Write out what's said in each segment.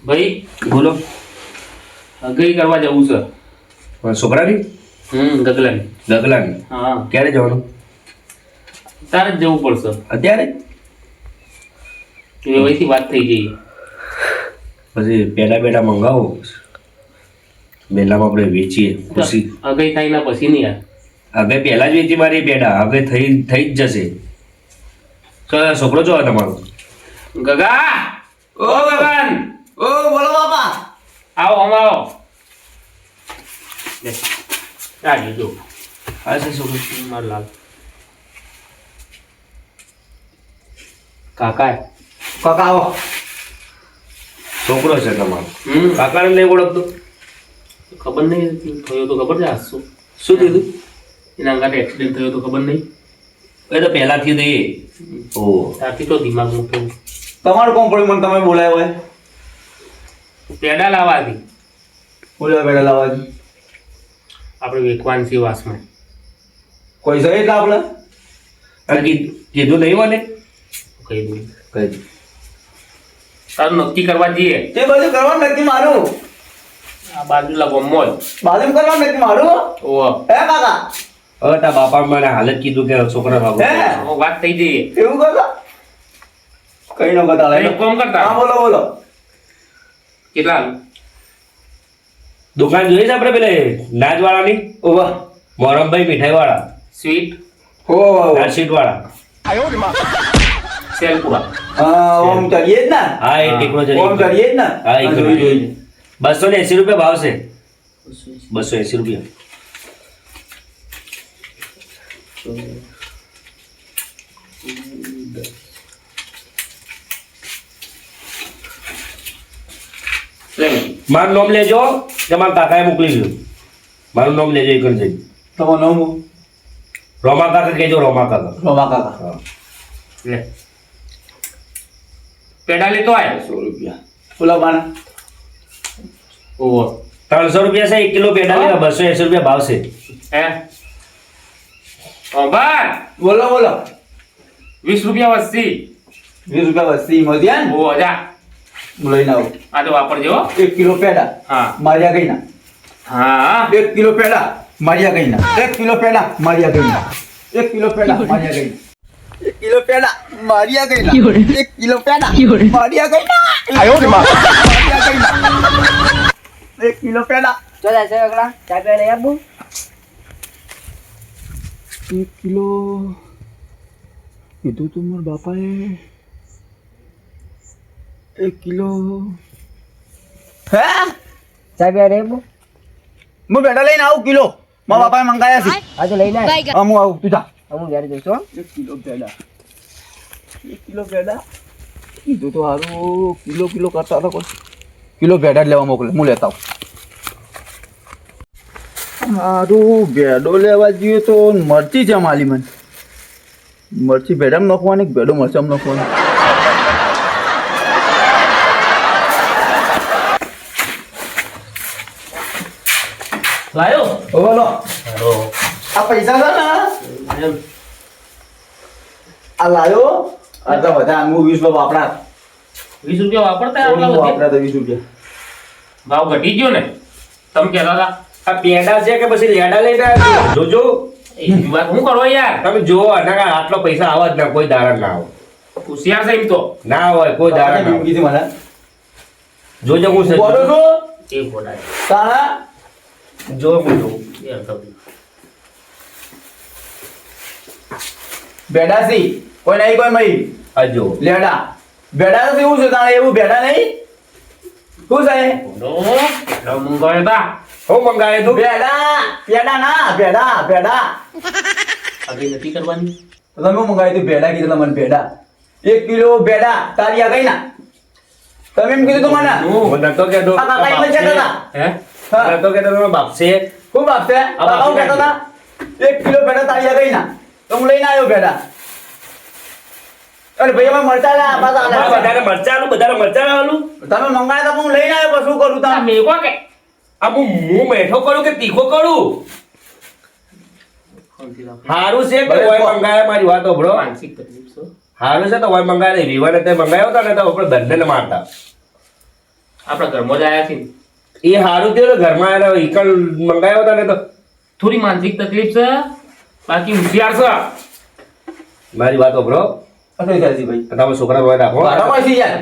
ભાઈ બોલો. ગઈ કરવા જવું છે. છોકરાની ગગલાની. ગગલાની હા ક્યારે જવાનું? તારે જ જવું પડશે. અત્યારે એવાથી વાત થઈ ગઈ. પછી પેલા બેડા મંગાવો, મેલામાં આપણે વેચીએ ખુશી. અગઈ થાય ના પછી નહીં યાર. હવે પહેલા જ વેચી મારી પેડા, હવે થઈ જ જશે. છોકરો જો તમારો ગગા ઓ ગગન ઓ બોલો બાપા. આવો આવો લે આ જો હા છે છોકરો. માર લાલ કાકા કાકા આવો. છોકરો છે તમારો. હમ કાકાને નહીં ઓળખતો? ખબર નહીં થયો તો ખબર છે હાસો શું થયું? એના અંગાતે એક્સિડન્ટ થયો તો ખબર નહીં. એ તો પહેલાથી દે. ઓ ત્યારથી તો દિમાગ મૂકતો તમારું કોણ પડ્યું મને તમે બોલાયો હોય? પેડા લાવવા હતી બોલાયો બેડા લાવવા. આપણે વેકવાન છે વાસમાં. કોઈ છે એટલે આપણે કીધું નહીં મને કહી દઉં કહી દઉં. તારું નક્કી કરવા જઈએ. તે બધું કરવાનું નથી મારું. આ બાજુલા ગોમોલ બાજુ કરવાનું નથી મારું. ઓહ હે કાકા? હવે તારા બાપા મને હાલ જ કીધું કે છોકરા ભાગો. હે વાત થઈ જઈએ. એવું કરતા કઈ નો કરતા કઈ કોમ કરતા? હા બોલો બોલો. કેટલા દુકાન જોઈ છે આપણે પેલે નાચ વાળાની, ઓવા મોરમભાઈ મીઠાઈ વાળા, સ્વીટ હો નાસીટ વાળા. સેલપુરા ઓમ ચડીએ જ ને. હા એ ટેકરો છે. ઓમ ચડીએ જ ને. હા એ જોઈ જોઈ. 280 રૂપિયા ભાવ છે. 280 રૂપિયા. મારું નામ લેજો કે મારા કાકાએ મોકલી દીધું. મારું નામ લેજો. એક જ તમારું નામ રોમા કાકા કહેજો. રોમા કાકા. રોમા કાકા. હા. લે પેડા લેતો આય 100 રૂપિયા. બોલો બાના. ઓહ 300 રૂપિયા છે 1 કિલો પેડા લેવા. 280 રૂપિયા ભાવ છે. હે ઓબાર બોલો બોલો. 20 રૂપિયા વસ્તી 20 રૂપિયા વસ્તી મળ્યા ને. ઓ જા લઈને આવો. આ તો વાપરજો હો. 1 કિલો પેડા હા માર્યા ગઈ ના. હા 1 કિલો પેડા માર્યા ગઈ ના. 1 કિલો પેડા માર્યા ગઈ ના. 1 કિલો પેડા માર્યા ગઈ. 1 કિલો પેડા માર્યા ગઈ ના. 1 કિલો પેડા માર્યા ગઈ ના. આયો રે માં. માર્યા ગઈ ના. 1 કિલો પેડા. ચોદા છે અગલા ચા પીવા લઈ આવું. 1 કિલો કીધું તું મારા બાપાએ. 1 કિલો હે ચા પીવા લઈ આવું. હું પેડા લઈને આવું કિલો. મારા બાપાએ મંગાયા છે. હા તો લઈને આય. હા હું આવું. તું જા. હું ઘરે જઈશું હો. 1 કિલો પેડા. 1 કિલો પેડા કીધું તો હારું. કિલો કરતા હતા કોઈ. કિલો પેડા જ લેવા મોકલે. હું લેતા આવું. હારું ભેડો લેવા જઈએ તો મરચી છે માલી મને. મરચી ભેડામાં નાખવાની ભેડો મરચામાં નાખવાની. લાયો બોલો હેલો આ પૈસા છે ને આ લાયો. આટલા બધા હું 20 રૂપિયા વાપરા. 20 રૂપિયા વાપરતા આટલા બધી? વાપરા તો 20 રૂપિયા. ભાવ ઘટી ગયો ને તમે કહેતા હતા. આ પેડા છે કે પછી લેડા લઈને આવ્યા? જોજો એવી વાત હું કરો યાર. તમે જુઓ. આટલો પૈસા આવા જ ના. કોઈ દાડા ના આવે. હોશિયાર છે એમ તો. ના હોય કોઈ દાડા ના આવે. કીધી મને જોજો હું છે. બોલો છો એ બોલાય તાણા જો હું જોઉં. એ અંકલ બેડાસી કોઈ નહીં કોઈ મળી આ જો લેડા બેડા તો એવું છે તાણે એવું બેડા નહીં શું છે નો મંગાવ્યા હતા. હું મંગાવે તું? બેડા પેડા ના બેડા બેડા આગળ નથી કરવાની. તમે હું મંગાવ્યું તું બેડા કીધું મને બેડા 1 કિલો બેડા તારી આ ગઈ ના તમે એમ કીધું તું મને હું નતો કહેતો. આ કાકા એમ જ કહેતા હતા હે હા નતો કહેતો તમારો બાપ છે. ખૂબ આપશે કાકા હું કહેતા હતા 1 કિલો બેડા તારી આ ગઈ ના તો હું લઈને આવ્યો બેડા અરે ભાઈ અમે મરચા લા પાછા આ બધાને મરચાનું આલું. તમે મંગાવ્યા તો હું લઈને આવ્યો પછી શું કરું આ તમે મેકો કે આ હું મેઠો કરું કે તીખો કરું? હારું છે કે ઓય મંગાયા? મારી વાત સાંભળો. માનસિક તકલીફ છે. હારું છે તો ઓય મંગાયા નહીં. વિવાને તે મંગાયો હતો ને તો આપણે બંનેને મારતા. આપણા ઘરમાં જ આયા છે. એ સારું થયું ને ઘરમાં આવેલા ઈકલ મંગાવ્યો હતા ને તો થોડી માનસિક તકલીફ છે, બાકી હોશિયાર છે. મારી વાત સાંભળો. અસલ ચાલજી ભાઈ તમે છોકરા હોય રાખો. બરાબર છે યાર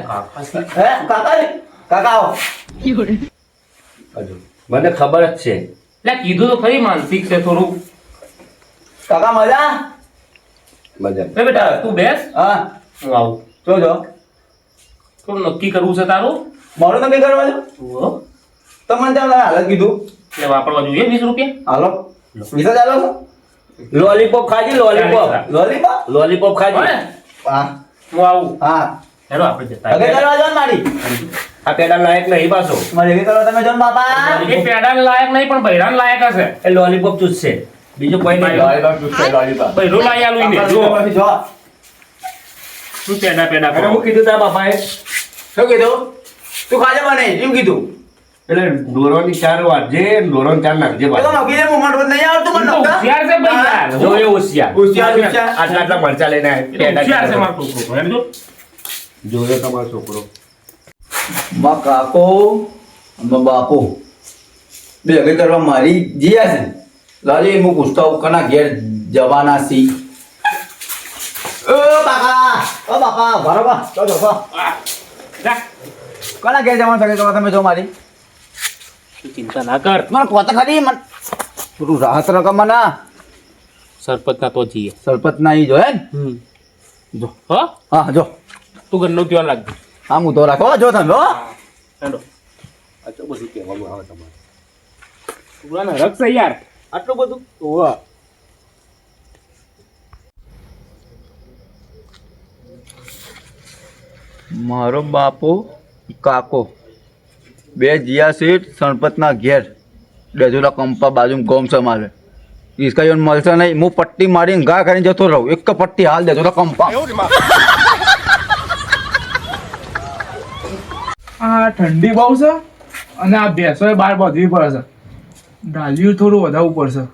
હે કાકા રે કાકા આવો હજુ મને ખબર જ છે. એટલે કીધું તો ખરી માનસિક છે થોડું. કાકા મજા મજા. એ બેટા તું બેસ, હા હું આવું. જો થોડું નક્કી કરવું છે તારું. મારું તમે કરવા છો જુઓ, તમને ત્યાં હાલત કીધું એટલે વાપરવા જોઈએ 20 રૂપિયા. હાલો વિસા ચાલો છો લોલીપોપ ખાજી લોલીપોપ. લોલીપોપ લોલીપોપ ખાજી. હોય ને? હા હું આવું. હા હેલો આપણે જતા હગે રહીએ. કરવા જો ને મારી આ પેડા લાયક નહીં પાછો. મારી હગે કરવા તમે જો ને બાપા એ પેડાને લાયક નહીં પણ બૈરાને લાયક હશે. એ લોલીપોપ ચૂસશે બીજું કોઈ નહીં. લોલીપોપ ચૂસે લોલીપોપ બૈરું લાઈ આલું ઈને. જુઓ, જો શું પેડા પેડા અરે કરો. હું કીધું તા બાપાએ શું કીધું તું ખાજે મને એમ કીધું એટલે ઢોરોની 4 વાટજે, ઢોરોની 4 નાખજે એ તો પાછો. નોકરી ને મોમન્ટ નહીં આવતું મને તું તો હોશિયાર છે ભાઈ યાર. જો એ હોશિયાર. હોશિયાર, હોશિયાર. આટલા મરચા લઈને એ તો હોશિયાર છે મારો છોકરો. એમ જો. જોયો તમારો છોકરો. માં કાકો માં બાપો બે હગે કરવા મારી જીયા છે લાલી હું પૂછતા હું કના ઘેર જવાના છી ઓ બાપા બરાબર જો જો આ, જા. કના ઘેર જવાના સગે કરવા તમે જો મારી તું ચિંતા ના કર. મને કોત ખરી મન થોડું રાહત રકમ મને સરપંચના તો જઈએ. સરપત ના ઈ જો હે ને? જો હો, હા જો તું ઘરનું ધ્યાન રાખજે. હા હું તો રાખો જો તમે હો હેલો. આટલું બધું કહેવાનું આવે તમારે. છોકરાને રખ છે યાર. આટલું બધું ઓહો. મારો બાપો કાકો બે જીયા સીટ સણપતના ઘેર ડેજોલા કંપા બાજુ ગોમ છે મારે ઈસકા યોન મળશે નહીં હું પટ્ટી મારીને ઘા કરીને જતો રહું એક પટ્ટી હાલ ડેજોલા કંપા આ ઠંડી બહુ છે અને આ ભેંસો બહાર બાંધવી પડે છે. ડાલિયું થોડું વધારવું પડશે,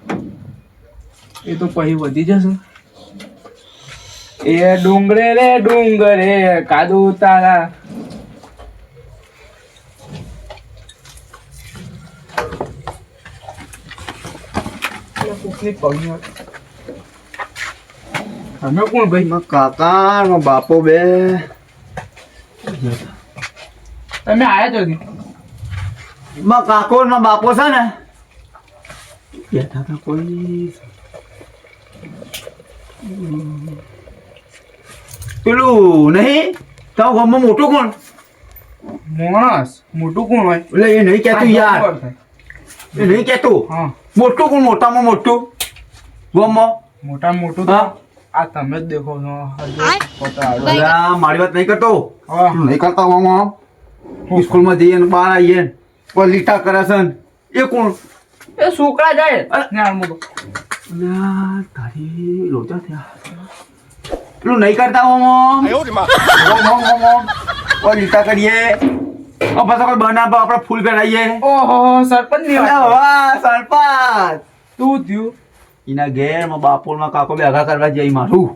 એ તો પછી વધી જશે. એ ડુંગરે રે ડુંગરે કાદુ તારા કોકની પગની વાત. તમે કોણ ભાઈ? મારા કાકા મારા બાપો બે તમે આયા છો નહીં? મારા કાકો ને મારા બાપો છે ને બેઠા હતા કોઈ પેલું નહીં તારું ગામમાં મોટું કોણ માણસ મોટું કોણ હોય? એટલે એ નહીં કહેતું યાર એ નહીં કહેતું હા, મોટું કોણ મોટામાં મોટું ગામમાં મોટામાં મોટું તો હા. આ તમે જ દેખો છો. હજુ પોતા આવડો. અલા, મારી વાત નહીં કરતો હા. નહીં કરતા ગામમાં સ્કૂલમાં જઈએ ને બહાર આવીએ ને કોઈ લીટા કરે છે ને એ કોણ એ છોકરા જાય ને આ મોટો. અલા, તારી લોચા થયા પેલું નહીં કરતા ગામમાં કોઈ લીટા કરીએ પાછા કોઈ બનાવ આપણે ફૂલ પહેરાઈએ ઓહો, સરપંચ ની વાત. અલા, વાહ સરપંચ તું થયું એના ઘેર માં બાપોર માં કાકો બે આઘા કરવા જાય મારું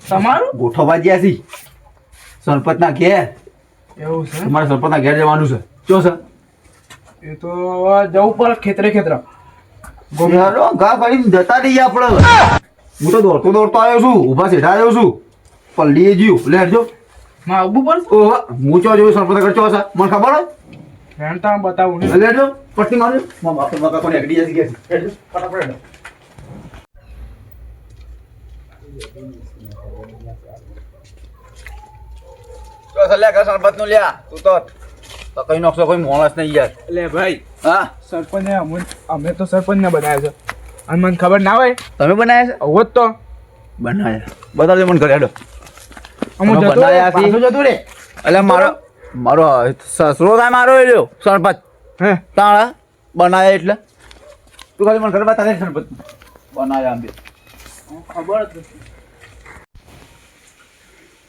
તમારું? ગોઠવવા ગયા છી સરપંચ ના ઘેર એવું છે? તમારે સરપંચ ના ઘેર જવાનું છે શું છે એ તો જવું પડે ખેતરે ખેતરા. યારો ઘા કરીને જતા રહીએ આપણે હું તો દોડતો દોડતો આવ્યો છું ઊભા સેઠા આવ્યો છું પલ્લીએ જ્યું લેજો માં આવવું પડશે. ઓહો હું ચો જોયું સરપંચ આગળ ચો છે મને ખબર હોય ફ્રેન્ડ તો બતાવું ને. લેજો પટ્ટી મારજો મારા બાપુ માં કાકો ને એકડી જતી ગયા છે લેજો ફટાફટ લેજો. ચો સલ્યા કર સરપંચ નું લ્યા તું તો કઈ નોખશો કોઈ માણસ નહીં યાર એટલે ભાઈ હા સરપંચ અમે તો સરપંચ ને બનાવ્યા છે અને મને ખબર ના હોય તમે બનાવ્યા છે આવો જ તો બનાવ્યા બતાવજો મને ઘરે હેડો અમુક અમે જતો બનાવ્યા છીએ. પાછું જતું રે. એટલે મારો સસરો થાય મારો એ રહ્યો સરપંચ હે તાણા બનાવ્યા એટલે તું ખાલી મને ઘરે બતાવે સરપંચ બનાવ્યા આમ બી. ખબર જ નથી.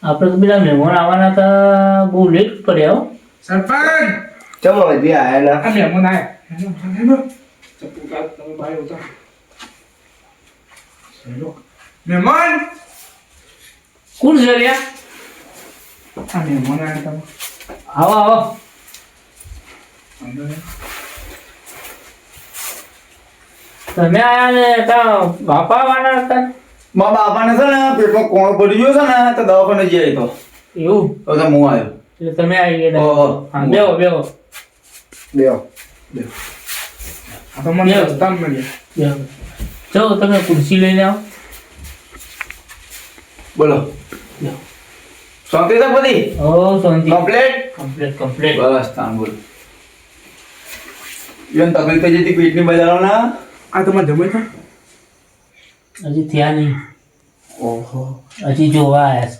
આપણે તો પેલા મહેમાન આવવાના હતા, બહુ લેટ પડ્યા હો. સરપંચ ચલો હજી આયેલા આ મહેમાન આયા. ચપ્પુ કાઢ, તમે બહાર ઉતાર. હેલો. મહેમાન કોણ છે લ્યા? આ મહેમાન આયા તમે. આવો આવો. તમે આયા ને તા બાપા વાળા હતા મારા બાપાને છે ને પેટમાં કોણ પડી ગયો છે ને તો દવાખાને જઈ તો એવું તો હું આવ્યો એટલે તમે આવી ગયા ઓહો. હા બેહો બેહો બેહો આ તો મને રસ્તામાં મળ્યા. બેહો ચાલો તમે ખુરશી લઈને આવો બોલો બેહો. શાંતિ છે બધી ઓ શાંતિ કમ્પ્લીટ કમ્પ્લીટ કમ્પ્લીટ બસ તાન બોલ એમ તકલીફ થઈ જતી પેટની બજારો ના આ તમારે જમે છે? હજી થયા નહીં ઓહો હજી જોવા આવ્યા છે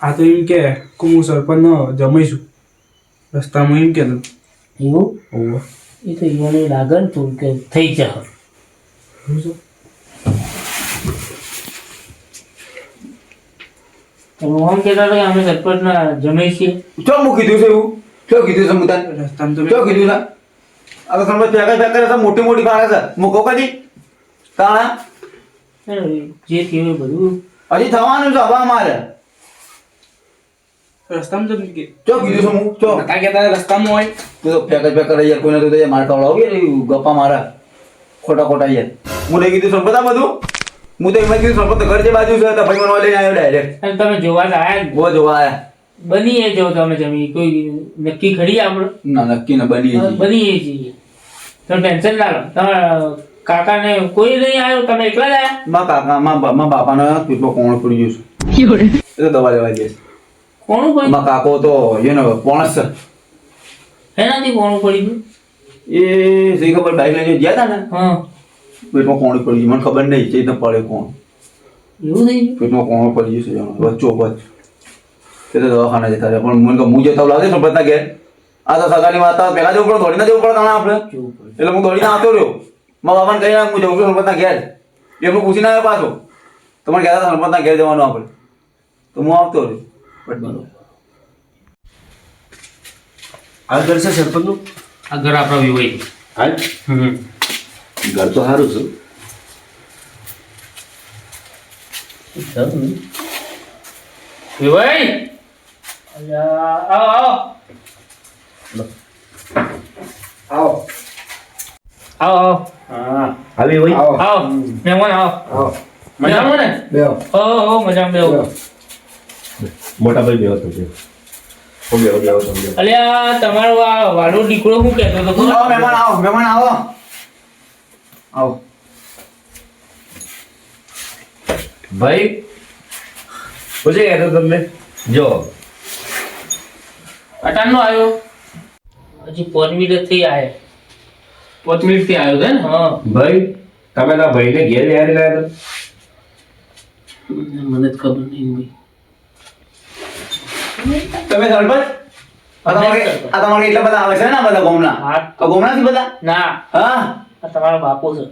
આ તો એમ કે હું સરપંચ જમીશું રસ્તામાં એમ કહેતો. એવું એ તો ઈવોને લાગે ને તું કે થઈ જશે એવું છે? તમે આમ કહેતા હતા કે અમે સરપંચના જમાઈ છીએ ચો હું કીધું છે એવું ચો કીધું છે મુતાન રસ્તામાં તો ચો કીધું છે આ તો સમજ પેકર છે મોટી મોટી કાળે છે મૂકો કદી તાણા જે થયું એ બધું હજી થવાનું છે હવા મારે રસ્તામાં તો કે ચો કીધું છે હું ચો નતા કહેતા રસ્તામાં હોય. તું તો પેકર યાર કોઈને તો માર કવડાવ ગપ્પા મારા ખોટા ખોટા યાર હું નહીં કીધું સંપત આ બધું હું તો એમાં કીધું સંપત ઘર જે બાજુ છે તો ભાઈ મને લઈને આવ્યો ડાયરેક્ટ અને તમે જોવા જ આયા બહુ જોવા આયા બનીએ જો તમે જમી કોઈ નક્કી ખરી આપણે ના નક્કી ને બની બનીએ છીએ તમે ટેન્શન ના લો તમારા કાકાને કોઈ નહીં આવ્યો તમે એકલા જ આવ્યા માં કાકા માં બાપાનો પીપલો કોણ પડી ગયું છે એ તો દવા લેવા જઈશ કોનું પડી માં કાકો તો પોણસ છે એનાથી કોનું પડી ગયું એ સહી ખબર બાઈક લઈને ગયા હતા ને હા પેટમાં કોણ પડી ગયું મને ખબર નહીં છે તો પડે કોણ એવું થઈ ગયું પેટમાં કોણ પડી ગયું છે વચ્ચો વચ્ચ એ તો દવાખાને જતા રહ્યા પણ મને હું જતા લાગે સંપતના ઘેર આ તો સગાની વાત પહેલા જવું પડે દોડીને જવું પડે તાણા આપણે એટલે હું દોડીને આવતો રહ્યો મારા બાપાને કહી હું જઉં છું સંપતના ઘેર એમનું પૂછીને આવ્યો પાછો તો મને કહેતા હતા સંપતના ઘેર જવાનું આપણે તો હું આવતો રહ્યો બટ બરોબર આ ઘર છે સરપંચનું? આ ઘર આપણા વિવાહ હાલ ઘર તો સારું છે. વિવાહ આવો આવો આવો આવો આવો હા આવી હોય આવો આવો મહેમાન આવો આવો મજામાં ને બેહો હો મજામાં બેહો મોટા ભાઈ બેહો તો બેહો તમે. અલ્યા તમારો આ વાલો દીકરો શું કહેતો હતો ખબર? આવો મહેમાન આવો મહેમાન આવો આવો ભાઈ પૂછે કહેતો તમને જો અટાણનો આવ્યો હજી 5 મિનિટ થઈ આયા 5 મિનિટ થી આવ્યો છે ને હા ભાઈ તમે તારા ભાઈને ઘેર યાર ગયા હતા મને જ ખબર નહીં ભાઈ તમે સરપંચ આ તમારે એટલા બધા આવે છે ને આ બધા ગોમના હા. આ ગોમનાથી બધા ના હા આ તમારો બાપો છે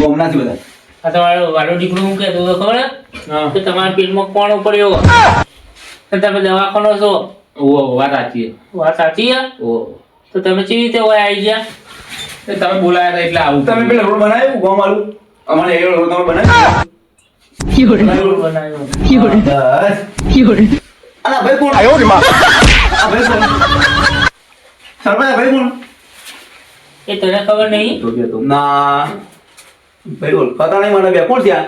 ગોમનાથી બધા આ તમારો વાલો દીકરો શું કહેતો હતો ખબર હે? હા કે તમારા પેટમાં કોણ પડ્યો તો તમે દવાખાનો છો ઓ વાત સાચી છે. વાત સાચી છે ઓ તો તમે કેવી રીતે હોય આવી ગયા એ તમે બોલાયા હતા એટલે આવું તમે પેલા રોડ બનાવ્યું ગોમ વાળું અમારે એ રોડ તમે બનાવ્યું બનાવ્યો બનાવ્યો બસ અલા ભાઈ કોણ આયો રે માં આ ભાઈ કોણ સરપંચ આ ભાઈ કોણ એ તને ખબર નહીં તો કે તો ના ભાઈ બોલ પતા નહીં મને બે કોણ થયા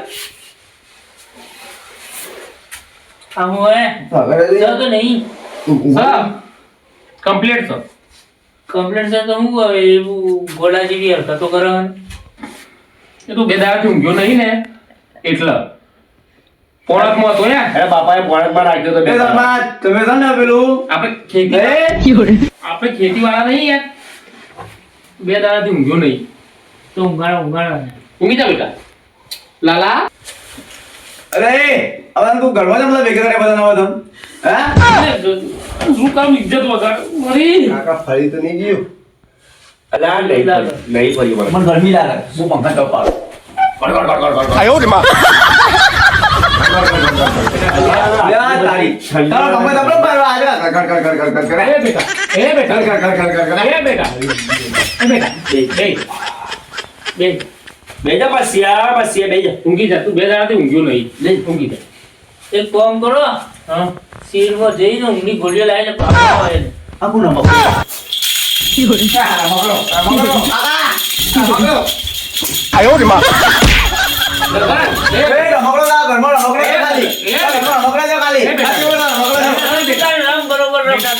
આ હું હે તો કે નહીં હા કમ્પ્લીટ છો કમ્પ્લેન્ટ છે તો હું હવે એવું ગોળા જેવી હરકતો કરવાની એ તું બે દાડાથી ઊંઘ્યો નહીં ને એટલે પોણકમાં હતો યાર અરે બાપાએ પોણકમાં રાખ્યો તો એ બે સરપંચ તમે છે ને પેલું આપણે ખેતી આપણે ખેતી વાળા નહીં યાર બે દાડાથી ઊંઘ્યો નહીં તો ઊંઘાડા ઊંઘી જા બેટા લાલા અરે હવે તું ઘરમાં જ બધા ભેગા કરે બધા નવા હે શું કામ ઇજ્જત વગાડ મરી કાકા ફરી તો નહીં ગયું અલા નહીં ફરી મને મને ગરમી લાગે હું પંખા ટપ પાડું યાર તારી તારો પંખા ટપ પાડવા આવ્યા કર કર કર કર કર કર એ બેટા એ બેટા કર કર કર કર કર એ બેટા એ બેટા બે બેજા પસિયા બેજા ઊંઘી જા તું બે દાડાથી ઊંઘ્યો નહીં ઊંઘી જા એક કામ કરો હા શીરમાં જઈને ઊંઘની ગોળીઓ લાવીને પાપા આવે ને આપું ના બાપુ રમકડો, કાકા, રમકડો. ગગન, એ રમકડો લાવ, ઘરમાં રમકડો છે ખાલી. ઘરમાં રમકડો છે ખાલી. આ કેવો રમકડો છે? રમ બરોબર રમ. વગાડ,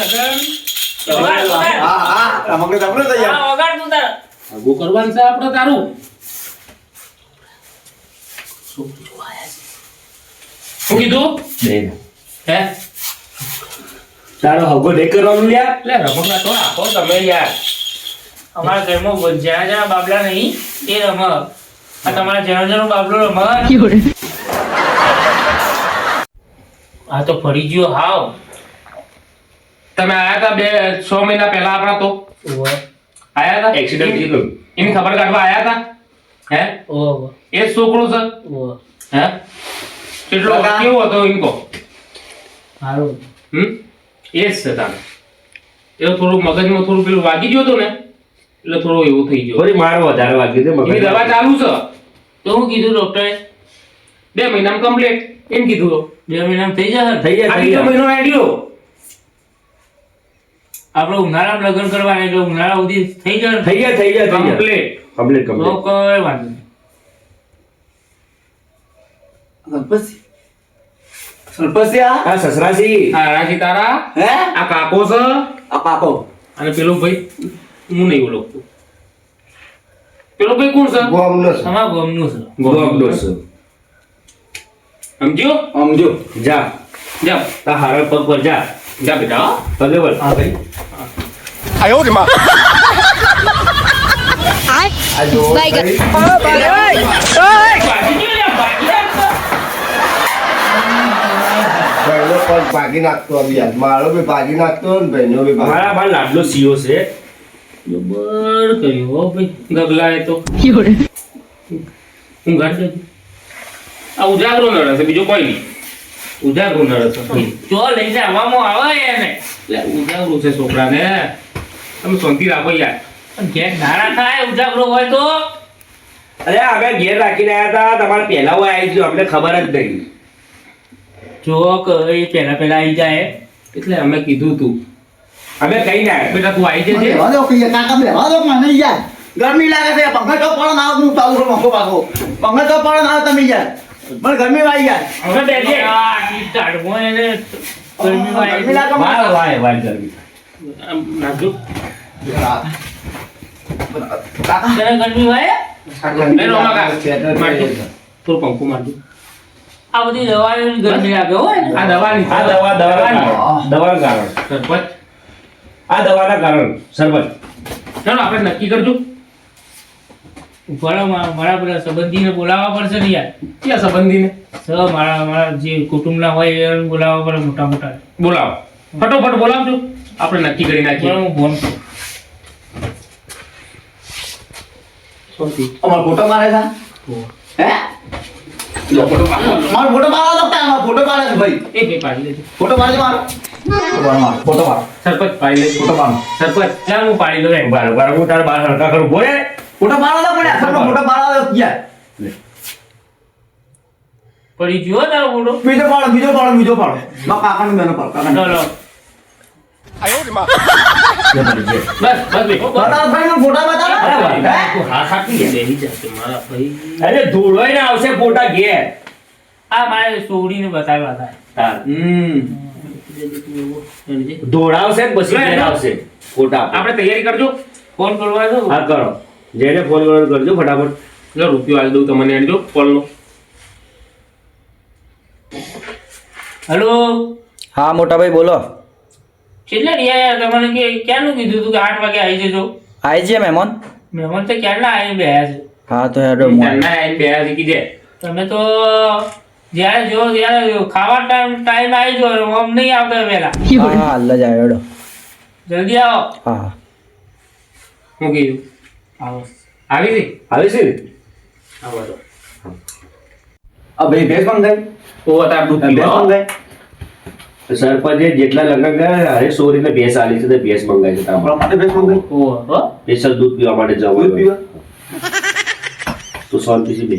વગાડ. હા, રમકડો થઈ જાય. હા, વગાડ તું તાર. આગું કરવાનું છે આપણે તારું. શું કીધું? બે હે? તારો હગો નહીં કરવાનું લ્યા. લે રમકડા તો આપો તમે યાર. અમારા ઘરમાં જ્યાં જ્યાં બાબલા નહીં એ રમ. આ તમારા જ્યાં જ્યાં બાબલો રમ. આ તો ફરી ગયો હાવ. તમે આયા હતા 6 મહિના પહેલા આપણા તો આયા હતા એક્સિડન્ટ થયું. એની ખબર કાઢવા આયા હતા હે ઓહો એ જ છોકરો છે ઓહો હે કેટલો કાકા. કેવો હતો ઇનકો સારું. એ જ છે તારે એ થોડું મગજમાં થોડું પેલું વાગી ગયું હતું ને એટલે થોડું એવું થઈ ગયું થોડી માર વધારે વાગી હતી એની મગજ. દવા ચાલુ છે તો હું કીધું ડોક્ટરે 2 મહિનામાં કમ્પ્લીટ એમ કીધું તો 2 મહિનામાં થઈ જશે. થઈ આ જાય બીજો મહિનો આડ્યો આપણે ઉનાળામાં લગ્ન કરવાના એટલે ઉનાળા સુધી થઈ જશે. થઈ જાય કમ્પ્લીટ કમ્પ્લીટ તો કમ્પ્લીટ. કોઈ વાંધો નહીં. સરપંચ આ હા સસરાજી. આ રાજી તારા હે આ કાકો છે આ પાકો અને પેલો ભાઈ હું નહીં ઓળખતો પેલો ભાઈ કોણ છે અમારા ગામનું છે. ગોમડો છે. સમજ્યો સમજો જા જા તા હારા પગ પર જા. જા બેટા પગે પર. હા ભાઈ આ જો Bye, ભાઈનો પગ ભાગી નાખતો હવે યાર. મારો બી ભાગી નાખતો ને ભાઈનો બી ભાગી મારા બાર લાડલો સીઓ છે. જબર કર્યું હો ભાઈ. ગગલાએ તો હું ઘર જતી આ ઉજાગરો નડે છે બીજો કોઈ નહીં ઉજાગરો નડે છે ચો લઈને આવવામાં આવે એને. એટલે ઉજાગરો છે છોકરાને તમે શાંતિ રાખો યાર પણ ઘેર નાના થાય ઉજાગરો હોય તો. અરે અમે ઘેર રાખીને આવ્યા હતા તમારે પહેલા હોય આવી ગયો અમને ખબર જ નહીં. જો કઈ પહેલા પહેલા આવી જાય. એટલે અમે કીધું તું અમે કઈ ના આવ્યા. બેટા તું આવી જજે બેહવા દો કે કાકા બેહવા દો મને યાર ગરમી લાગે છે પંખા તો પણ ના હું ચાલુ કરું પંખો પાછો પંખા તો પણ ના તમે યાર મને ગરમી વાઈ યાર હવે બેઠે. આ ઈ ટાઢમાં એને ગરમીમાં આવી ગરમી લાગે વાહ વાહ વાહ ગરમી. આમ નાખજો કાકા તને ગરમી હોય? લે રો માગા મારજો થોડું પંખો મારજો આ બધી દવાઓની ગરમી લાગે હોય ને. આ દવાની આ દવાના કારણ. સરપંચ આ દવાના કારણ સરબત. ચાલો આપણે નક્કી કરજો ઉભા રહો, મારા પેલા સંબંધીને બોલાવવા પડશે ને યાર. ક્યાં સંબંધીને મારા જે કુટુંબના હોય એને બોલાવવા પડે મોટા મોટા. બોલાવો ફટોફટ બોલાવજો આપણે નક્કી કરી નાખીએ હું ફોન કરું. અમાર ફોટો મારે છે હે મારો ફોટો મારો તો મારો ફોટો મારે છે ભાઈ એ ભાઈ પાડી લેજો ફોટો મારજો મારો ફોટો મારો સરપંચ પાડી લેજો ફોટો મારો સરપંચ ચાલ હું પાડી દઉં એમ. બરાબર હું તારા બાર હરકા કરું બોલે. ફોટો મારો તો પડ્યા સરનો ફોટો મારો યાર પડી ગયો હો તારો ફોટો. બીજો પાડો મારા કાકાનો બેનો પાડો કાકાનો ચલો બસ ભાઈ બતાવો ભાઈ નો ફોટા બતાવો હે તું હાથ આપી દે બેહી જશે મારા ભાઈ અરે ધોળવાઈ ને આવશે ફોટા ઘેર. આ મારે સોડીને બતાવ્યા હતા. હા. આપણે ધોળાવશે ને પછી ઘેર આવશે ફોટા. તૈયારી કરજો ફોન કરવા દો. હા કરો જેને ફોન કરજો ફટાફટ. લો રૂપિયો આલી દઉં તમને આલજો કોલનો હેલો હા મોટા ભાઈ બોલો કેટલા રહ્યા યાર તમને કે ક્યારનું કીધું તું કે 8 વાગે આવી જજો. આઈ છે મહેમાન મહેમાન તો ક્યારના આવીને બેહ્યા છે. હા તો હેડો જાનના આઈને બે હાથી કીધે તમે તો જ્યારે જો ત્યારે ખાવા ટાઈમ આવી જો આમ નહીં આવતા વહેલા. હા હાલ જ આવ્યો હેડો જલ્દી આવો. હા હું કીધું આવો. આવી ગઈ આવે છે ને આવો તો આ ભાઈ ભેસ મંગાઈ ઓ તાર દૂધ ભેસ પીવો મંગાઈ સરપંચે જેટલા લગ્ન કર્યા હરે સોરીને ભેંસ આલી છે તે ભેંસ મંગાવી છે તારા આપણા માટે ભેસ મંગાઈ ઓ હો સ્પેશિયલ દૂધ પીવા માટે દૂધ જવાનું પીવા તો શાંતિથી બે.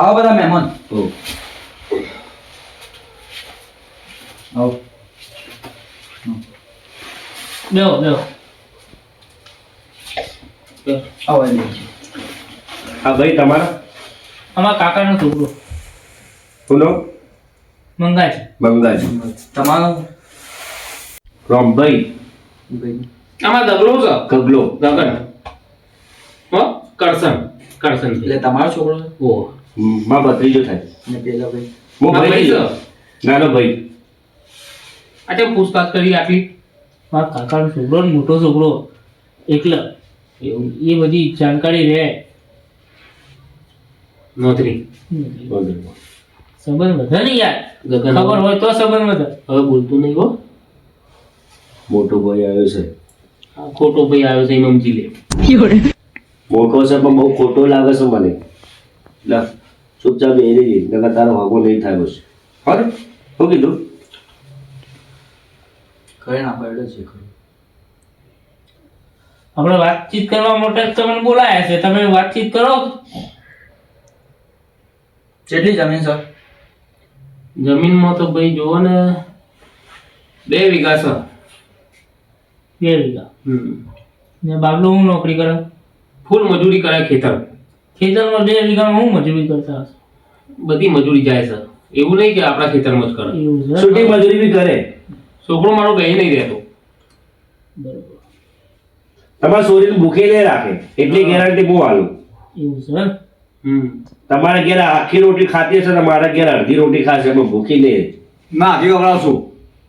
આવો બધા મહેમાન હો. બેહો બેહો આવો એમ. આ ભાઈ તમારા અમારા કાકાનો છોકરો કોનો મંગાજ બંગાજી તમારો રામભાઈ આમાં દગલો છે ગગલો ગગન હો કરસન કરસન એટલે તમારો છોકરો છે? ઓ માં ભત્રીજો થાય ને પેલો ભાઈ હું આ ભાઈ ભાઈ છે નાનો ભાઈ આ કેમ પૂછતાછ કરી આટલી મારા કાકાનો છોકરો ને મોટો છોકરો એકલા એવું એ બધી જાણકારી રહે નોંધરી સંબંધ વધે ને યાર ગગન ખબર હોય તો સંબંધ વધે હવે બોલતું નહીં હો મોટો ભાઈ આવ્યો છે આ ખોટો ભાઈ આવ્યો છે એને સમજી લે મોટો છે પણ બહુ ખોટો લાગે છે મને લા ચૂપચાપ એ રહી નકર તારો ભાગો નહીં થાય બસ અરે શું કીધું કઈ ના પડ્યો છે ખરું. આપણે વાતચીત કરવા માટે જ તમને બોલાયા છે તમે વાતચીત કરો કેટલી જમીન સર? જમીનમાં તો ભાઈ જુઓ ને 2 વીઘા છે 2 વીઘા હમ. ને બાબલો હું નોકરી કરે ફૂલ મજૂરી કરે ખેતર ખેતરમાં 2 વીઘામાં હું મજૂરી કરતા હશે બધી મજૂરી જાય છે એવું નહીં કે આપણા ખેતરમાં જ કરે એવું છે છૂટી મજૂરી બી કરે છોકરો મારો બે નહીં રહેતો બરોબર તમારા શરીર ભૂખે નહીં રાખે એટલી ગેરંટી હું આલું એવું છે એમ? હમ તમારા ઘેર આખી રોટી ખાતી હશે ને મારા ઘેર અડધી રોટી ખાશે એમાં ભૂખી નહીં ના આગી ખવડાવશું.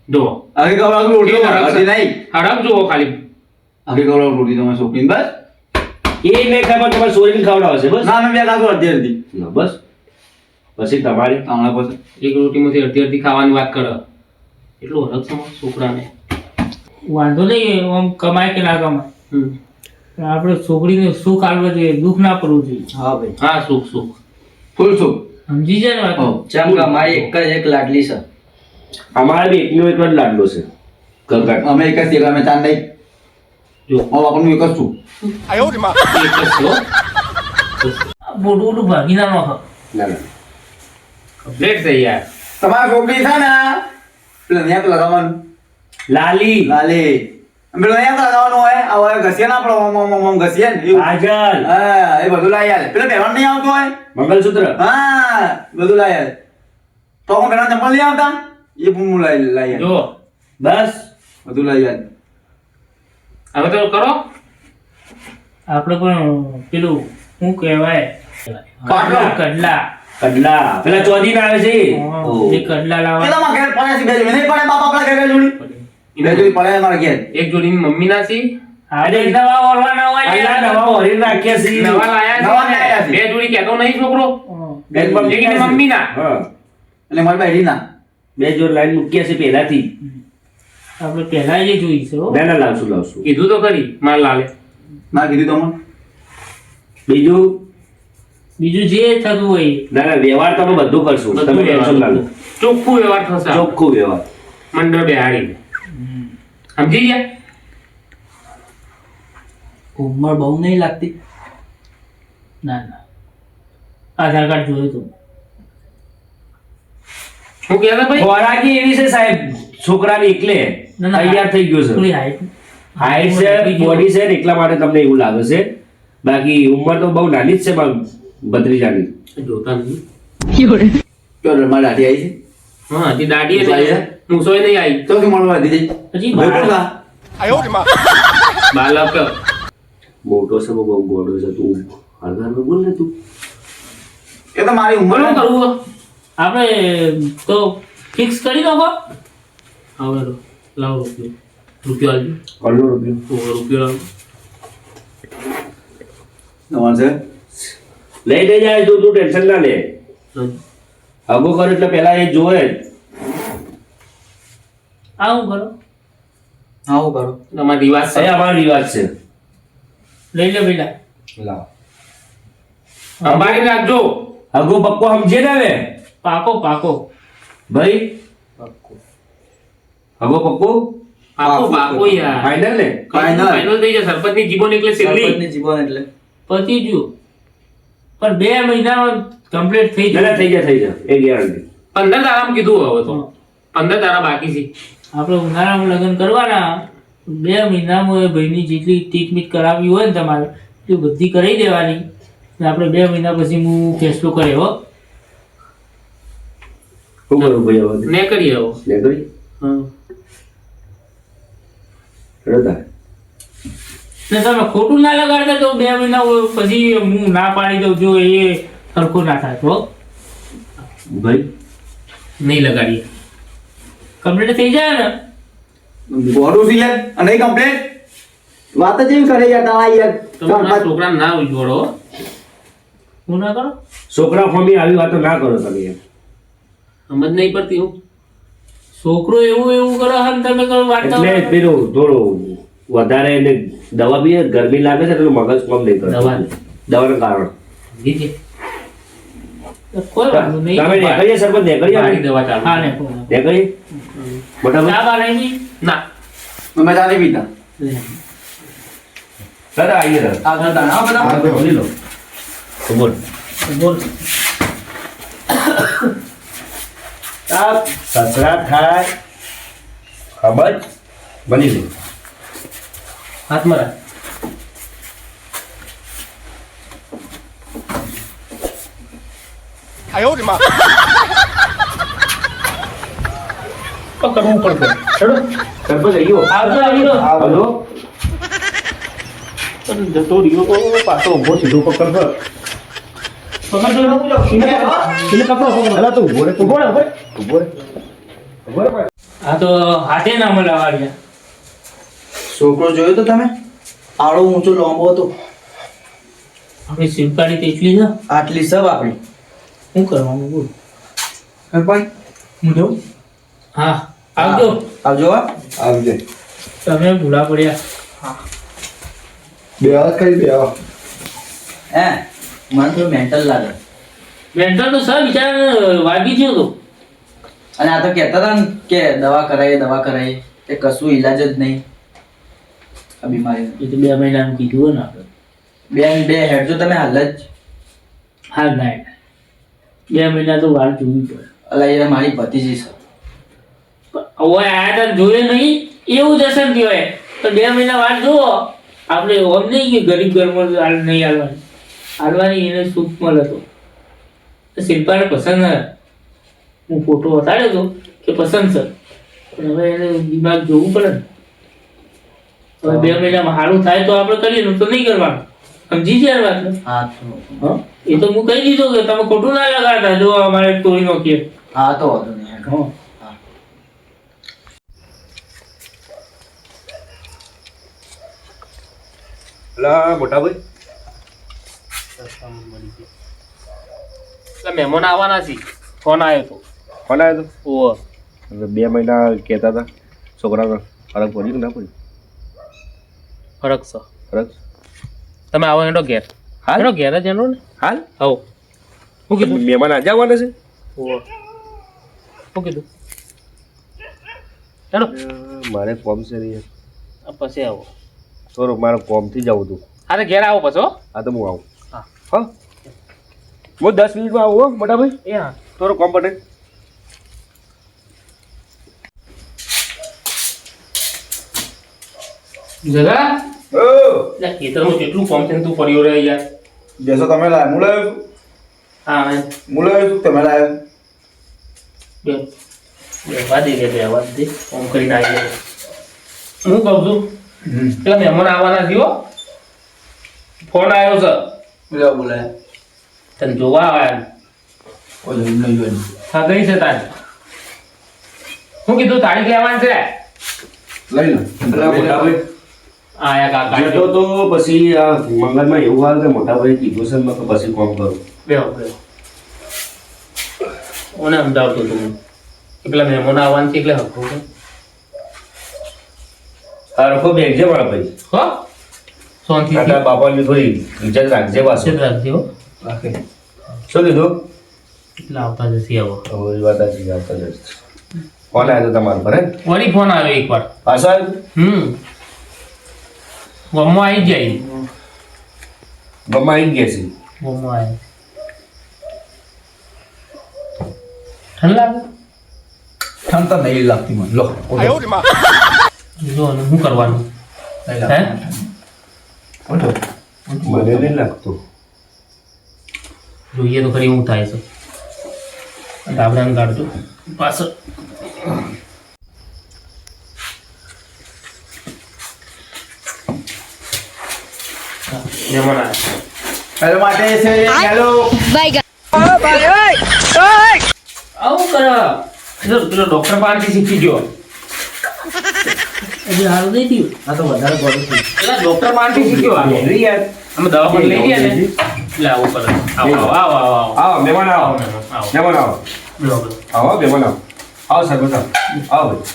જો આગી ખવડાવશું રોટલી કેવો હરખ અડધી છે? નહીં. હરખ જુઓ ખાલી આગી ખવડાવશું રોટલી તમારે છોકરીને બસ. એ નહીં ખાય પણ તમારે શરીર ખવડાવશે બસ ના અમે બે ખાશું અડધી અડધી. ના, બસ પછી તમારી હમણાં પછી એક રોટીમાંથી અડધી અડધી ખાવાની વાત કરે એટલું હરખ છે મારા છોકરાને વાંધો નહીં આમ કમાય કે ના કમાય હમ. પણ આપણે છોકરીને સુખ આપવું જોઈએ દુઃખ ના પડવું જોઈએ હા ભાઈ હા સુખ સુખ ફૂલ સુખ. સમજી જાય ને વાત હો, ચમ કે મારી એક જ એક લાડલી છે. અમારે બી એકનો એક જ લાડલો છે ગગન અમે એક જ છીએ, અમે ચાર નહીં. જો હું બાપાનું એક જ છું. એક જ છે હો. મોટું મોટું ભાગી ના નાખો ના ના કમ્પ્લીટ છે યાર તમારા છોકરી છે ને પેલા ન્યા તો લગાવવાનું લાલી લાલે પેલો ન્યા તો લગાવવાનું હોય આ હોય ઘસીએ ના આપણે ઓમ ઘસીએ ને એવું. કાજલ હા એ બધું લાવી આલે. પેલો પહેરવાનું નહીં આવતું હોય મંગલસૂત્ર હા બધું લાવી આલે. તો હું પેલા ચપ્પલ નહીં આવતા એ પણ હું લાવી આલે. જો બસ બધું લાવી આલે. હવે તો કરો આપણે પણ પેલું શું કહેવાય પાટલો. કડલા કડલા પેલા ચોધી ના આવે છે ઓહ. એ કડલા લાવવા પેલા માં ઘેર પડ્યા છે બે જોડી. નહીં પડે બાપ આપણા ઘેર બે જોડી. બે જોડી પડે મારા ઘેર. એક જોડીની મમ્મી ના છે અરે નવા ઓરવાના હોય અલ્યા યાર. નવા ઓરી નાખ્યા છે નવા લાયા નવા છે લાયા છે. બે જોડી કહેતો નહીં છોકરો બે એક મમ્મી ના હા એટલે મારી બેડી ના બે જોડ લાઈન મૂક્યા છે પહેલાથી આપણે પહેલા એ જોઈ છે હો. ના ના લાવશું કીધું તો ખરી માર લાલે ના કીધું તો મને. બીજું બીજું જે થતું હોય એ. ના ના વ્યવહાર તમે બધું કરશું તમે ટેન્શન ના લો ચોખ્ખું વ્યવહાર થશે ચોખ્ખું વ્યવહાર મંડળ બેહાડી સમજી ગયા ઉંમર બહુ નહીં લાગતી. ના ના આધાર કાર્ડ જોયું તું શું કહેતા ભાઈ ખોરાકી એવી છે સાહેબ છોકરાની એકલે ના, ના. તૈયાર થઈ ગયો છે થોડી હાઈટ હાઈટ છે બોડી છે ને એટલા માટે તમને એવું લાગે છે બાકી ઉંમર તો બહુ નાની જ છે ભત્રીજાની જોતા નહીં તો મારી દાઢી આવી છે. હા હજી દાઢી મૂછો આવી છે? મૂછોય નહીં આવી તો શું મળવા દીધી? પછી બિલકુલ બાર- ના. બાલક મોટો છે બહુ ગોડો છે તું હળગાર બોલ ને તું એ તો મારી ઉંમર બોલો કરવું આપણે તો ફિક્સ કરી નાખો હવે લાવો રૂપિયો આવજો કરોડો રૂપિયો રૂપિયો લાવો તમારે છે? લઈ લઈ જાય તું ટેન્શન ના લે હગો કર એટલે પેલા એ જોવે જ. આવું કરો હા હું કરો. તમારો રિવાજ એ છે અમારો રિવાજ છે લઈ લે બેટા લાવો. સંભાળી રાખજો હગો પક્કો સમજે ને હવે પાકો પાકો ભાઈ હગો પક્કો પાકો પાકો યાર ફાઈનલ ને Final. ફાઇનલ થઈ જાય સરપંચની જીબોન એટલે સેલી સરપંચની જીવન એટલે પતી ગયું પણ 2 મહિનામાં કમ્પ્લીટ થઈ ના ના જાય થઈ જાય એ ગેરંટી 15 તારામાં કીધું હવે તો 15 તારા બાકી છે આપણે ઉનાળામાં લગ્ન કરવાના 2 મહિનામાં એ ભાઈની જેટલી ટ્રીટમેન્ટ કરાવવી હોય ને તમારે એ બધી કરી દેવાની ને આપણે 2 મહિના પછી હું ફેસલો કરે હો. શું કરું ભાઈ હવે ને કરીએ હવે. ને કરી હા. રતા ને તમે ખોટું ના લગાડતા તો 2 મહિના પછી હું ના પાડી દઉં જો એ સરખું ના થાય તો ભાઈ નહીં લગાડીએ. કમ્પ્લીટ થઈ જાય ને. ગોળું છે યાર અને નહીં કમ્પ્લેટ વાત જ એમ કરે યાર તારા યાર તમે મારા છોકરાને ના જોડો. હું ના કરો. છોકરા ફોમી આવી વાતો ના કરો તમે એમ સમજ નહીં પડતી હું. છોકરો એવું કરો હા ને તમે કરો વાત એટલે પેલું થોડું વધારે એને દવા બી ગરમી લાગે છે એટલે મગજ કામ નહીં કરે દવા? દવાનું કારણ દીધી. કોઈ વાંધો નહીં. તમે નીકળીએ સરપંચ નીકળીએ મારી દવા ચાલુ. હા ને નીકળીએ મોટા ભાઈ ચા બાર આવી ના. અમે ચાલી પીતા દાદા આવીએ દાદા આગળ દાણા હા, બધા તો બોલી લો તો બોલ બોલ. સસરા થાય ખબર બની લે હાથમાં રાખ. તો કરવું પડશે. ચલો. સરપંચ આવ્યો આવજો. હલો પણ જતો રહ્યો તો પાછો ઊભો સીધો પકડ કર. આ તો હાથે ના મળાવાડ્યા. છોકરો જોયો તો તમે આડો ઊંચો લાંબો હતો આપણી સિલકાડી તો એટલી છે. આટલી સબ આપણી શું કરવાનું બોલ. સરપંચ હું જઉં હા આવજો. આવજો હા આવજે તમે ભૂલા પડ્યા. બે આવાજ કરી બે આવા હે મને થોડું મેન્ટલ લાગે મેન્ટલ તો સર બિચારા વાગી ગયો તો. અને આ તો કહેતા હતા ને કે દવા કરાય એ કશું ઈલાજ જ નહીં આ બીમારી એ તો 2 મહિનાનું કીધું હોય ને આપણે. બે હેડ જો તમે હાલ જ હાલ ના 2 મહિના તો વાર જોવી પડે. અલા એ મારી ભતીજી છે હવે આયા તા જોયે નહીં એવું દર્શન કહેવાય. તો 2 મહિના વાર જુઓ આપણે ઓમ નહીં કે ગરીબ ઘરમાં નહીં હાલવાની એને સુખ મળે તો. શિલ્પાને પસંદ ન હું ફોટો બતાડ્યો હતો કે પસંદ છે પણ હવે એને દિમાગ જોવું પડે ને. હવે 2 મહિનામાં સારું થાય તો આપણે કરીએ ને તો નહીં કરવાનું. સમજી ગયા વાત ને? હા તો હા એ તો હું કહી દીધું કે તમે ખોટું ના લગાડતા જો અમારે તોડી નાખીએ. હા તો વાંધો નહીં હેડ. હા પેલા મોટા ભાઈ એટલે મહેમાન આવવાના છે. ફોન આવ્યો તો. કોણ આવ્યો ઓહો. તો 2 મહિના કહેતા હતા છોકરાનો ફરક પડ્યો કે ના પડ્યો ફરક છે. ફરક તમે આવો એનો ઘેર. હાલ? એનો ઘેર જ એનો ને. હાલ હવ. શું કીધું? મહેમાન આજે આવવાના છે ઓહો. શું કીધું? હેલો. મારે કોમ છે નહીં આ પછી આવો. થોડું મારે કોમથી જવું હતું અરે ઘેર આવો પછી હો. હા તો હું આવું હા. હા હું 10 મિનિટમાં આવું હો મોટા ભાઈ એ હા. થોડું કોમ પટે જગા એટલે ખેતરમાં કેટલું કોમ છે ને તું પડ્યો રહે યાર. જેસો તમે લાવ્યા હું લાવ્યો છું હા મેં હું લાવ્યો છું તમે લાવ્યો બે બેવા દે કે બેવા દે કોમ કરીને આવી જાય. હું કહું છું પેલા મહેમાન આવવાના છે હો. ફોન આવ્યો છે લેવા બોલાય તને જોવા આવ્યા. કોઈ જઈને નહીં જોઈને હા ગઈ છે તારી. શું કીધું તારીખ લેવાની છે? લઈ લો પેલા મોટા ભાઈ આયા કાકા. જતો તો પછી આ મંગળમાં એવું હાલ કે મોટા ભાઈ કીધું છે મેં કે પછી કોમ કરું બેહો બેહો. ઓને સમજાવતો તું કે પેલા મહેમાન આવવાનું છે એટલે હકું છે. હરખો બેગજે મારા ભાઈ હો શાંતિથી કાકા બાપાની થોડી વિચાર રાખજે પાછું ચેક રાખજે હો. શું કીધું એટલે આવતા જશે આવો. હવે એ વાત સાચી વાત તો છે. કોણ આવ્યો તો તમારા પર હે? વળી ફોન આવ્યો એકવાર. પાછો આવ્યો ગમમાં આવી જાય. ગમા આવી ગયા છે ગમમાં આવી. ઠંડ લાગે? ઠંડ તો નહીં લાગતી મને લો જો અને શું કરવાનું હે મને નહીં લાગતું. જોઈએ તો ખરી હું થાય છે ડાબડાને કાઢજો પાછળ મહેમાન આવ્યા. હેલો માટે છે હેલો આવું કરો પેલો ડોક્ટર પાસેથી શીખી ગયો હજી હારું નહીં થયું આ તો વધારે બોલું છું પેલા ડોક્ટર પાસેથી શીખ્યો આ યાર અમે દવાખાને લઈ ગયા ને એટલે આવું કરે આવો આવો આવો આવો આવો મહેમાન આવો આવો મહેમાન આવો બેહો બેહો આવો મહેમાન આવો આવો સર બધા આવો ભાઈ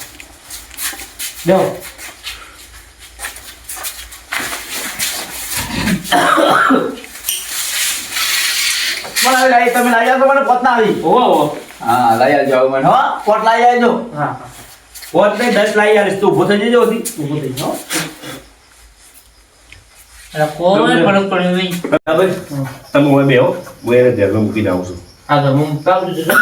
બેહો મને લાઈ તમે લાઈ આવજો મને પોત ના આવી ઓવો ઓવો હા લાઈ આવજો મને હો પોત લાઈ આવજો હા પોત નહીં 10 લાવી આવીશ તું ઊભો થઈ જજો હતી ઊભો થઈ જાઓ અરે કોઈ ફરક પડ્યો નહીં બરાબર તમે હવે બેહો હું એને ઘરમાં મૂકીને આવું છું આ ઘરમાં મુકાવજો જજો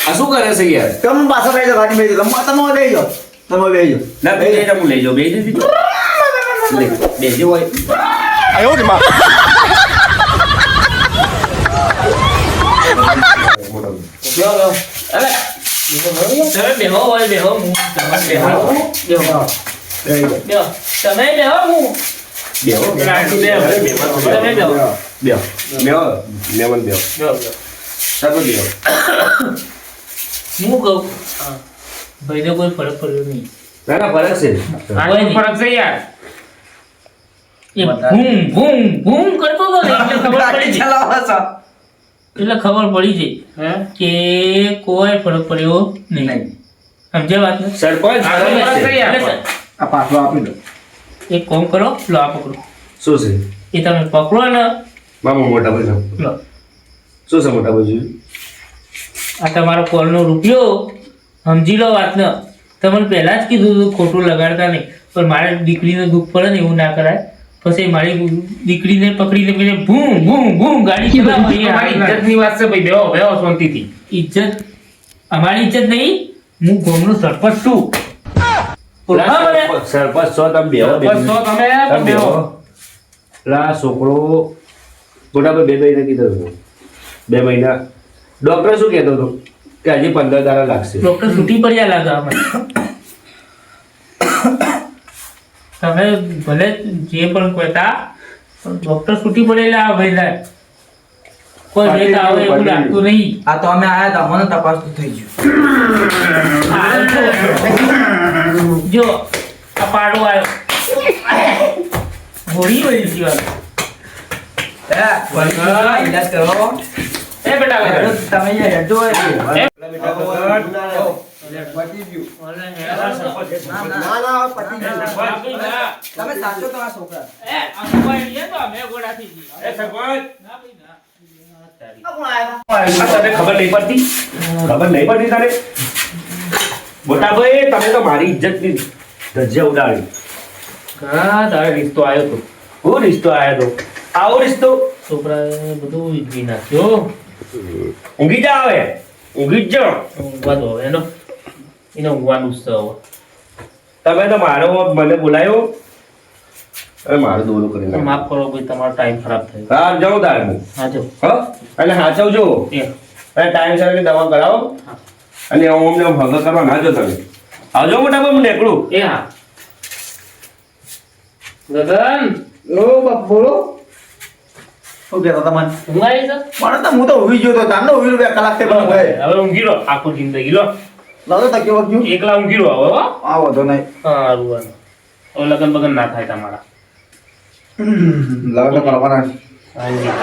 આ શું કરે છે યાર તમે પાછો લઈ જાઓ ગાડી બેસી તમે તમે લઈ જાઓ તમે બેસી ના બે જઈને હું લઈ જાઉં બે દીધી લે બેજો હોય બેહો બેહો અરે તમે બેહો હોય બેહો હું તમે બેહો બેહો બેહો તમે બેહો હું બેહો તમે બેહો બેહો બેહો મહેમાન બેહો બેહો બેહો સારું બેહો હું કહું ભાઈને કોઈ ફરક પડ્યો નહીં ના ના ફરક છે કોઈ ફરક છે યાર એ ભૂમ ભૂમ ભૂમ કરતો હતો ને એટલે ખબર પડી ગઈ ચલાવો છો એટલે ખબર પડી ગઈ કે કોઈ ફરક પડ્યો નહીં સમજ્યા વાત ને સરપંચ આ પાછો આપી દો એક કામ કરો લો આ પકડો શું છે એ તમે પકડો ને મામા મોટા ભાઈ લો શું છે મોટા ભાઈ આ તમારો કોલનો રૂપિયો સમજી લો વાતને તમને પહેલા જ કીધું હતું ખોટું લગાડતા નહીં પણ મારે દીકરીને દુઃખ પડે ને એવું ના કરાય પછી મારી દીકરીને પકડીને પછી ભૂમ ભૂમ ભૂમ ગાડી ચલાવો એ અમારી ઇજ્જતની વાત છે ભાઈ બેહો બેહો શાંતિથી ઇજ્જત અમારી ઇજ્જત નહીં હું ગામનો સરપંચ છું સરપંચ છો તમે બેહો સરપંચ છો તમે પણ બેહો લા છોકરો મોટા ભાઈ 2 મહિના કીધું હતું 2 મહિના ડોક્ટર શું કહેતો હતો કે હજી 15 દાડા લાગશે ડોક્ટર છૂટી પડ્યા લાગે અમને તમે ભલે જે પણ કહેતા પણ ડોક્ટર છૂટી પડેલા આ ભાઈ કોઈ વેત આવે એવું લાગતું નહીં આ તો અમે આયા હતા મને તપાસ થઈ ગયું જો આ પાડો આવ્યો ઘોડી વળી ગયો ઇલાજ કરો એ બેટા તમે હેડો ના ના પતી ગયું તમે સાચો તો આ છોકરા તને ખબર નહીં પડતી તારે મોટા ભાઈ તમે તો મારી ઇજ્જત ની ધજ્જા ઉડાડી ઘણા તારે રિશ્તો આવ્યો તો હું રિશ્તો આવ્યો તો આવો રિશ્તો છોકરાએ બધું વીજળી નાખ્યો ઊંઘી જા હવે ઊંઘી જ જાઓ ઊંઘવા દો હવે એને ઊંઘવાનું જ છે હવે તમે તો મારો મને બોલાયો અરે મારું દોરું કરી નાખ્યું. માફ કરો ભાઈ તમારો ટાઈમ ખરાબ થયો હા જાઉં તારે હું હા જો અને હાચવજો એ અને ટાઈમ સર દવા કરાવો અને અમને હગા કરવા ના જો તમે આવજો મોટા ભાઈ હું નીકળું એ હા ગગન ઓ બાપ બોલો શું કહેતા તમને ઊંઘ આવી છે મને તો હું તો ઊભી ગયો તો તારનો ઊભી 2 કલાક થી પણ ગયે હવે ઊંઘી લો આખું જિંદગી લો લાવો તો કેવો ગયું એકલા ઊંઘી લો હવે હો આ વધો નહીં સારું હવે લગન બગન ના થાય તમારા લાવો તો કરવાના હાજી